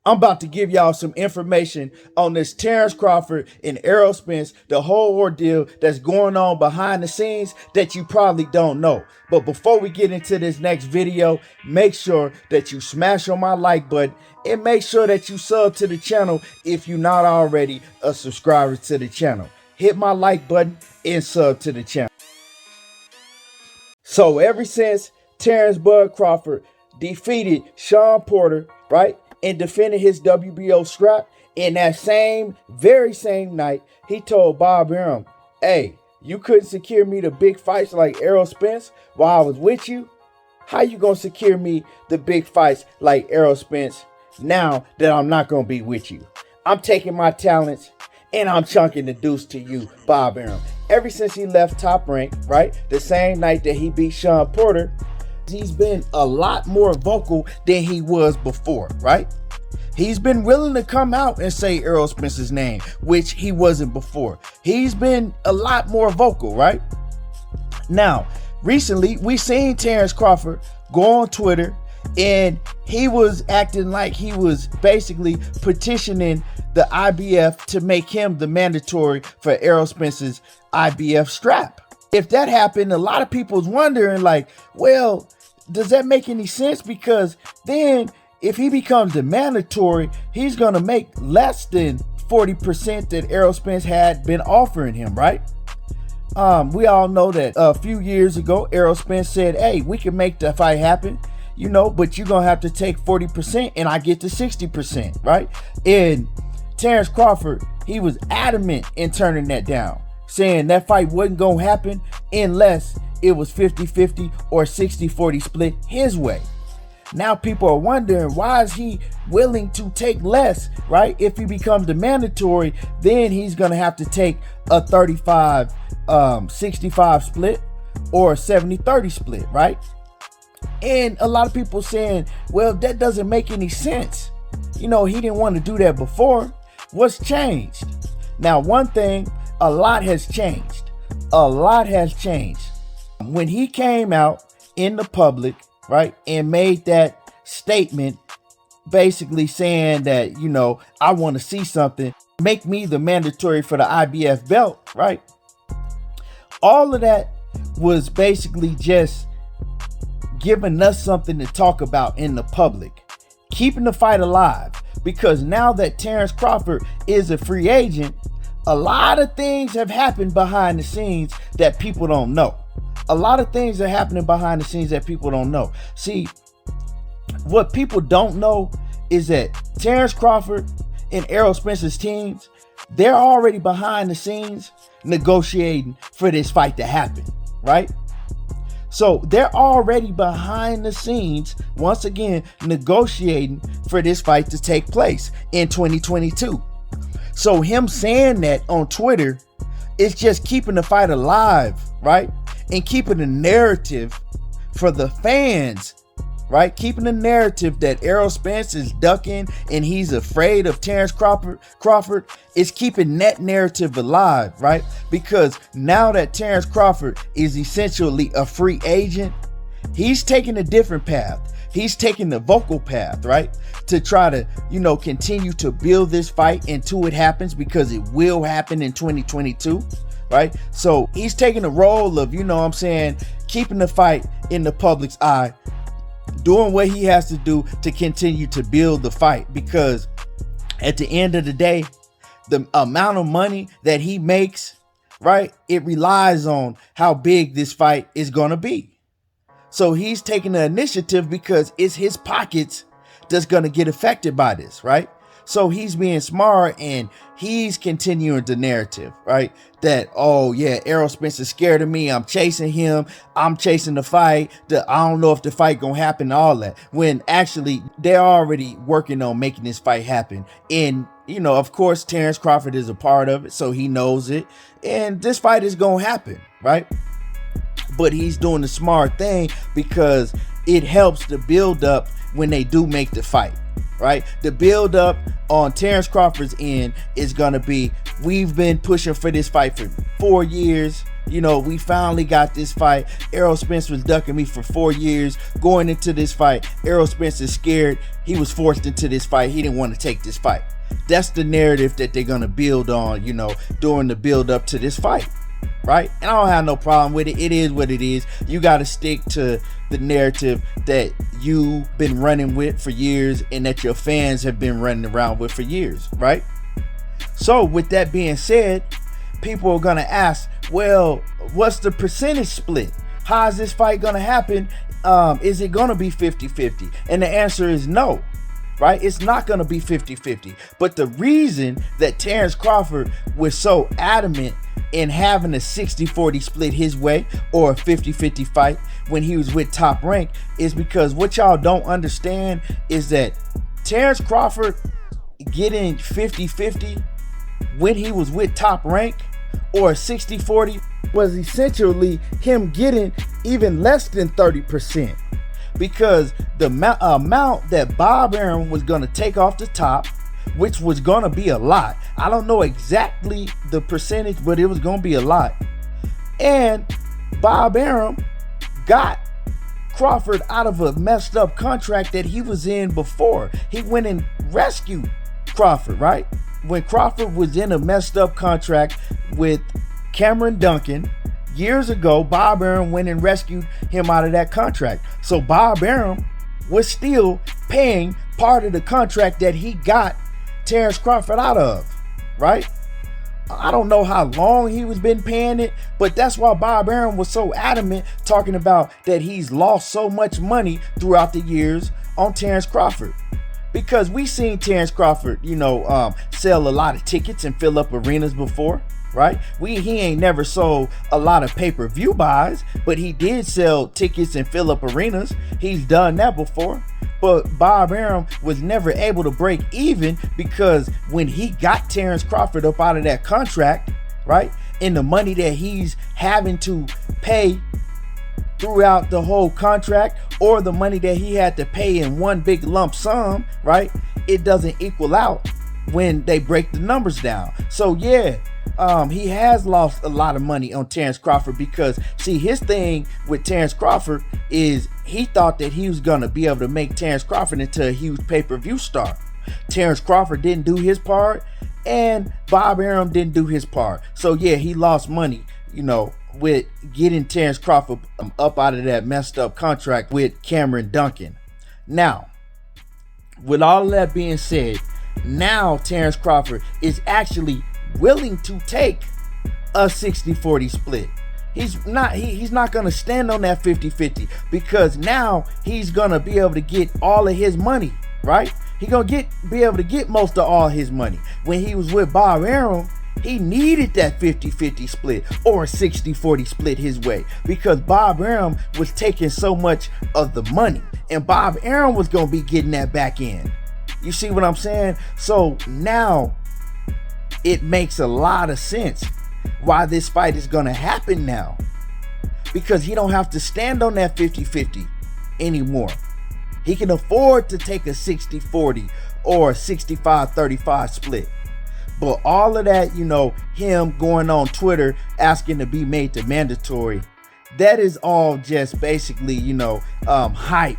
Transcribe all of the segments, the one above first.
I'm about to give y'all some information on this Terence Crawford and Errol Spence, the whole ordeal that's going on behind the scenes that you probably don't know. But before we get into this next video, make sure that you smash on my like button and make sure that you sub to the channel if you're not already a subscriber to the channel. Hit my like button and sub to the channel. So ever since Terence Bud Crawford defeated Shawn Porter, right, and defended his WBO strap, in that very same night, he told Bob Arum, hey, you couldn't secure me the big fights like Errol Spence while I was with you. How you gonna secure me the big fights like Errol Spence now that I'm not gonna be with you? I'm taking my talents and I'm chunking the deuce to you, Bob Arum. Ever since he left Top Rank, right, the same night that he beat Shawn Porter, he's been a lot more vocal than he was before, right? He's been willing to come out and say Errol Spence's name, which he wasn't before. He's been a lot more vocal, right? Now, recently, we seen Terence Crawford go on Twitter and he was acting like he was basically petitioning the IBF to make him the mandatory for Errol Spence's IBF strap. If that happened, a lot of people's wondering like, well, does that make any sense? Because then if he becomes the mandatory, he's going to make less than 40% that Errol Spence had been offering him, right? We all know that a few years ago, Errol Spence said, hey, we can make the fight happen, you know, but you're going to have to take 40% and I get to 60%, right? And Terence Crawford, he was adamant in turning that down, saying that fight wasn't going to happen unless it was 50-50 or 60-40 split his way. Now people are wondering, why is he willing to take less, right? If he becomes the mandatory, then he's going to have to take a 35-65 split or a 70-30 split, right? And a lot of people saying, well, that doesn't make any sense. You know, he didn't want to do that before. What's changed? Now, one thing, a lot has changed. A lot has changed. When he came out in the public, right, and made that statement basically saying that, you know, I want to see something, make me the mandatory for the IBF belt, right? All of that was basically just giving us something to talk about in the public, keeping the fight alive, because now that Terence Crawford is a free agent, a lot of things have happened behind the scenes that people don't know. A lot of things are happening behind the scenes that people don't know. See, what people don't know is that Terence Crawford and Errol Spence's teams, they're already behind the scenes negotiating for this fight to happen, right? So they're already behind the scenes, once again, negotiating for this fight to take place in 2022. So him saying that on Twitter is just keeping the fight alive, right? And keeping the narrative for the fans, right? Keeping the narrative that Errol Spence is ducking and he's afraid of Terence Crawford is keeping that narrative alive, right? Because now that Terence Crawford is essentially a free agent, he's taking a different path. He's taking the vocal path, right? To try to, you know, continue to build this fight until it happens, because it will happen in 2022. Right? So he's taking the role of, you know what I'm saying, keeping the fight in the public's eye, doing what he has to do to continue to build the fight, because at the end of the day, the amount of money that he makes, right, it relies on how big this fight is going to be. So he's taking the initiative because it's his pockets that's going to get affected by this, right? So he's being smart and he's continuing the narrative, right? That, oh yeah, Errol Spence is scared of me. I'm chasing him. I'm chasing the fight. I don't know if the fight gonna happen, all that. When actually they're already working on making this fight happen. And, you know, of course, Terence Crawford is a part of it, so he knows it. And this fight is gonna happen, right? But he's doing the smart thing because it helps to build up when they do make the fight. Right? The build up on Terence Crawford's end is going to be, we've been pushing for this fight for 4 years, We finally got this fight. Errol Spence was ducking me for 4 years. Going into this fight, Errol Spence is scared. He was forced into this fight. He didn't want to take this fight. That's the narrative that they're going to build on, during the build up to this fight, right? And I don't have no problem with it. It is what it is. You got to stick to the narrative that you've been running with for years and that your fans have been running around with for years, right? So with that being said, people are going to ask, well, what's the percentage split? How is this fight going to happen? Is it going to be 50-50? And the answer is no, right? It's not going to be 50-50. But the reason that Terence Crawford was so adamant in having a 60-40 split his way or a 50-50 fight when he was with Top Rank is because what y'all don't understand is that Terence Crawford getting 50-50 when he was with Top Rank or 60-40 was essentially him getting even less than 30%, because the amount that Bob Arum was going to take off the top, which was going to be a lot. I don't know exactly the percentage, but it was going to be a lot. And Bob Arum got Crawford out of a messed up contract that he was in before. He went and rescued Crawford, right? When Crawford was in a messed up contract with Cameron Duncan years ago, Bob Arum went and rescued him out of that contract. So Bob Arum was still paying part of the contract that he got Terence Crawford out of, right? I don't know how long he was been paying it, but that's why Bob Arum was so adamant talking about that he's lost so much money throughout the years on Terence Crawford. Because we seen Terence Crawford, sell a lot of tickets and fill up arenas before, right? He ain't never sold a lot of pay-per-view buys, but he did sell tickets and fill up arenas. He's done that before. But Bob Arum was never able to break even, because when he got Terence Crawford up out of that contract, right, and the money that he's having to pay throughout the whole contract, or the money that he had to pay in one big lump sum, right, it doesn't equal out when they break the numbers down. So yeah, he has lost a lot of money on Terence Crawford, because see, his thing with Terence Crawford is he thought that he was gonna be able to make Terence Crawford into a huge pay-per-view star. Terence Crawford didn't do his part, and Bob Arum didn't do his part. So yeah, he lost money, with getting Terence Crawford up out of that messed up contract with Cameron Duncan. Now, with all of that being said, now Terence Crawford is actually willing to take a 60-40 split. He's not going to stand on that 50-50, because now he's going to be able to get all of his money, right? He's going to be able to get most of all his money. When he was with Bob Arum, he needed that 50-50 split or a 60-40 split his way, because Bob Arum was taking so much of the money, and Bob Arum was going to be getting that back in. You see what I'm saying? So now it makes a lot of sense why this fight is going to happen now, because he don't have to stand on that 50-50 anymore. He can afford to take a 60-40 or a 65-35 split. But all of that, him going on Twitter asking to be made to mandatory, that is all just basically, hype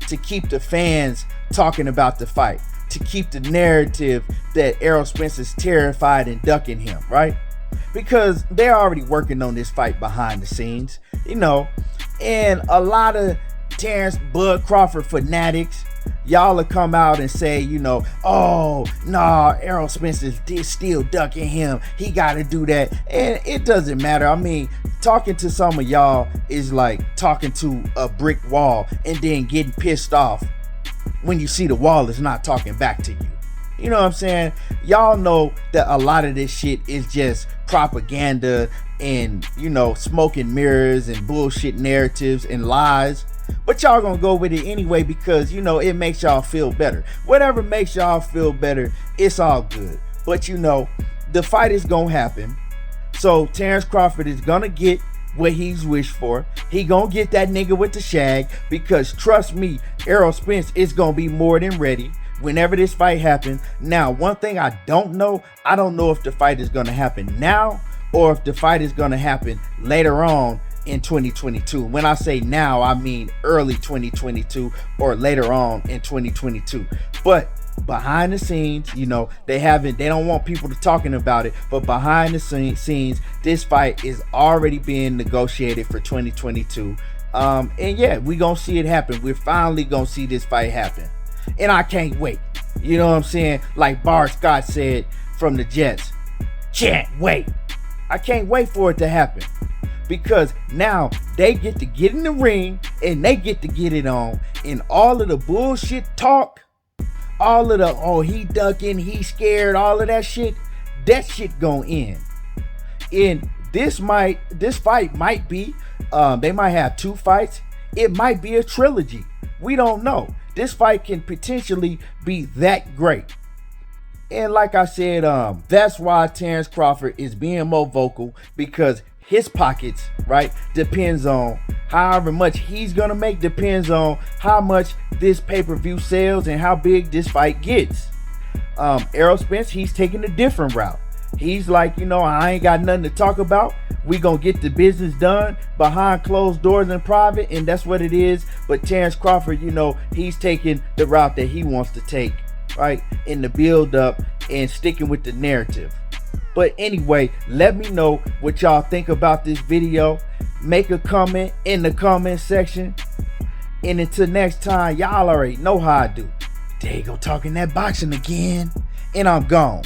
to keep the fans talking about the fight, to keep the narrative that Errol Spence is terrified and ducking him, right? Because they're already working on this fight behind the scenes, and a lot of Terence Bud Crawford fanatics, y'all will come out and say, oh, nah, Errol Spence is still ducking him. He got to do that. And it doesn't matter. I mean, talking to some of y'all is like talking to a brick wall and then getting pissed off when you see the wall is not talking back to you. You know what I'm saying? Y'all know that a lot of this shit is just propaganda and, smoke and mirrors and bullshit narratives and lies. But y'all gonna go with it anyway, because it makes y'all feel better. Whatever makes y'all feel better, it's all good. But the fight is gonna happen. So Terence Crawford is gonna get what he's wished for. He gonna get that nigga with the shag, because trust me, Errol Spence is gonna be more than ready whenever this fight happens. Now, one thing I don't know if the fight is gonna happen now or if the fight is going to happen later on in 2022. When I say now, I mean early 2022 or later on in 2022. But behind the scenes, you know, they don't want people to talking about it, but behind the scenes, this fight is already being negotiated for 2022. And yeah, we gonna see it happen. We're finally gonna see this fight happen, and I can't wait. You know what I'm saying? Like Bart Scott said from the Jets, can't wait. I can't wait for it to happen, because now they get to get in the ring and they get to get it on, and all of the bullshit talk, all of the, oh, he ducking, he scared, all of that shit gonna end. And this fight might be, they might have 2 fights. It might be a trilogy. We don't know. This fight can potentially be that great. And like I said, that's why Terence Crawford is being more vocal, because his pockets, right, depends on however much he's gonna make, depends on how much this pay-per-view sells and how big this fight gets. Errol Spence, he's taking a different route. He's like, you know, I ain't got nothing to talk about. We gonna get the business done behind closed doors in private, and that's what it is. But Terence Crawford, you know, he's taking the route that he wants to take, right, in the build up and sticking with the narrative. But anyway, let me know what y'all think about this video. Make a comment in the comment section. And until next time, y'all already know how I do. There you go, talking that boxing again. And I'm gone.